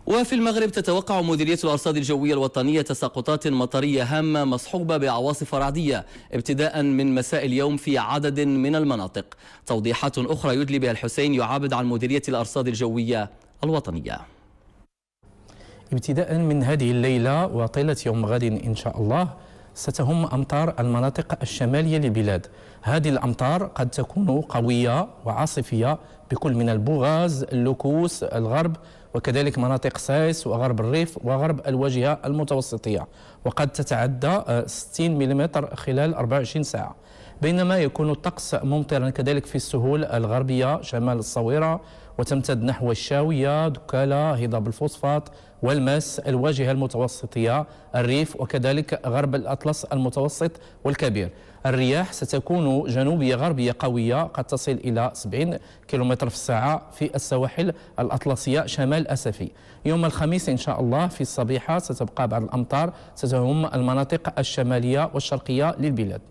وفي المغرب تتوقع مديرية الأرصاد الجوية الوطنية تساقطات مطرية هامة مصحوبة بعواصف رعدية ابتداء من مساء اليوم في عدد من المناطق. توضيحات أخرى يدلي بها الحسين يعابد عن مديرية الأرصاد الجوية الوطنية. ابتداء من هذه الليلة وطيلة يوم غد إن شاء الله ستهم أمطار المناطق الشمالية للبلاد. هذه الأمطار قد تكون قوية وعاصفية بكل من البوغاز، اللوكوس، الغرب، وكذلك مناطق سايس وغرب الريف وغرب الواجهة المتوسطية، وقد تتعدى 60 ملم خلال 24 ساعة. بينما يكون الطقس ممطرا كذلك في السهول الغربية شمال الصويرة، وتمتد نحو الشاوية، دكالة، هضاب الفوسفات، والماس، الواجهة المتوسطية، الريف، وكذلك غرب الأطلس المتوسط والكبير. الرياح ستكون جنوبية غربية قوية قد تصل إلى 70 كم في الساعة في السواحل الأطلسية شمال أسفي. يوم الخميس إن شاء الله في الصبيحة ستبقى بعض الأمطار ستهم المناطق الشمالية والشرقية للبلاد.